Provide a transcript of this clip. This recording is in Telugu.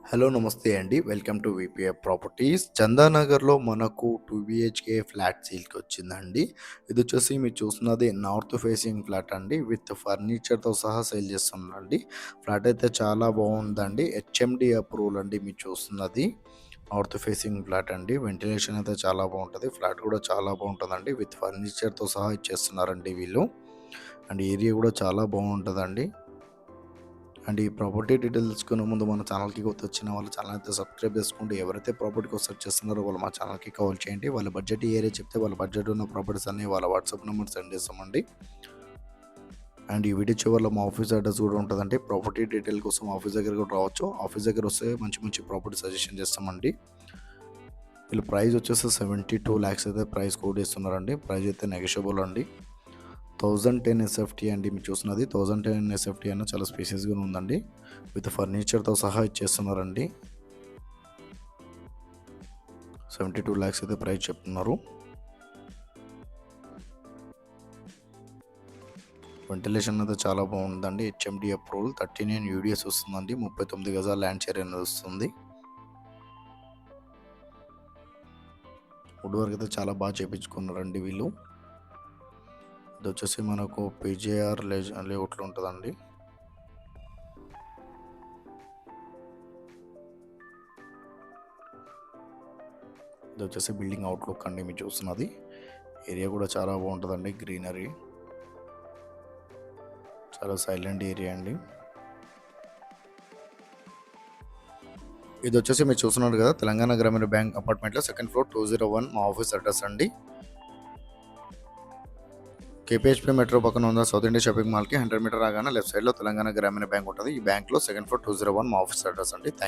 హలో నమస్తే అండి. Welcome to VPF properties. చందానగర్‌లో మనకు 2 బీహెచ్‌కే ఫ్లాట్ సేల్‌కి వచ్చిందండి. ఇదొచ్చేసి మీరు చూస్తున్నది నార్త్ ఫేసింగ్ ఫ్లాట్ అండి. విత్ ఫర్నిచర్‌తో సహా సేల్ చేస్తున్నారండి. ఫ్లాట్ అయితే చాలా బాగుందండి. హెచ్ఎండీ అప్రూవల్ అండి మీరు చూస్తున్నది. నార్త్ ఫేసింగ్ ఫ్లాట్ అండి. వెంటిలేషన్ అయితే చాలా బాగుంటది. ఫ్లాట్ కూడా చాలా బాగుంటదండి. విత్ ఫర్నిచర్‌తో సహా ఇచ్చేస్తున్నారండి వీళ్ళు. అండ్ ఏరియా కూడా చాలా బాగుంటదండి. అండ్ ఈ ప్రాపర్టీ డీటెయిల్స్ తెలుసుకునే ముందు మన ఛానల్‌కి కొత్త వచ్చిన వాళ్ళు ఛానల్ అయితే సబ్స్క్రైబ్ చేసుకోండి. ఎవరైతే ప్రాపర్టీ కోసం సెర్చ్ చేస్తున్నారో వాళ్ళు మా ఛానల్‌కి కాల్ చేయండి. వాళ్ళ బడ్జెట్ ఈ ఏరియా చెప్తే వాళ్ళ బడ్జెట్ ఉన్న ప్రాపర్టీస్ అన్ని వాళ్ళ వాట్సాప్ నెంబర్ సెండ్ చేస్తామండి. అండ్ ఈ వీడియో చివరిలో మా ఆఫీస్ అడ్రస్ కూడా ఉంటుందండి. ప్రాపర్టీ డీటెయిల్ కోసం ఆఫీస్ దగ్గర కూడా రావచ్చు. ఆఫీస్ దగ్గర వస్తే మంచి మంచి ప్రాపర్టీ సజెషన్ చేస్తామండి. వీళ్ళు ప్రైస్ వచ్చేసి 72 lakhs అయితే ప్రైస్ కోట్ ఇస్తున్నారండి. ప్రైస్ అయితే నెగోషియబుల్ అండి. 1010 ఎస్ఎఫ్టీ అండి మీరు చూస్తున్నది. 1010 ఎస్ఎఫ్టీ అయినా చాలా స్పేసియస్గా ఉందండి. విత్ ఫర్నిచర్తో సహా ఇచ్చేస్తున్నారండి. 72 lakhs అయితే ప్రైస్ చెప్తున్నారు. వెంటిలేషన్ అయితే చాలా బాగుందండి. హెచ్ఎండి అప్రూవల్ 39 యూడిఎస్ వస్తుందండి. 39 గజాల ల్యాండ్ షేర్ అనేది వస్తుంది. వుడ్ వర్క్ అయితే చాలా బాగా చేయించుకున్నారండి వీళ్ళు. ఇది వచ్చేసి మనకు పీజేఆర్ లేఅవుట్లో ఉంటుందండి. ఇది వచ్చేసి బిల్డింగ్ అవుట్లుక్ అండి మీరు చూస్తున్నది. ఏరియా కూడా చాలా బాగుంటుందండి. గ్రీనరీ, చాలా సైలెంట్ ఏరియా అండి. ఇది వచ్చేసి మీరు చూస్తున్నారు కదా, తెలంగాణ గ్రామీణ బ్యాంక్ అపార్ట్మెంట్లో సెకండ్ ఫ్లోర్ 201 మా ఆఫీస్ అడ్రస్ అండి. కేపీహెచ్పీ మెట్రో పక్కన ఉన్న సౌత్ ఇండియా షాపింగ్ మాల్కి 100 మీటర్ రాగానే లెఫ్ట్ సైడ్లో తెలంగాణ గ్రామీణ బ్యాంక్ ఉంటుంది. ఈ బ్యాంక్లో సెకండ్ ఫ్లోర్ 201 మా ఆఫీస్ అడ్రస్ అండి. Thank you.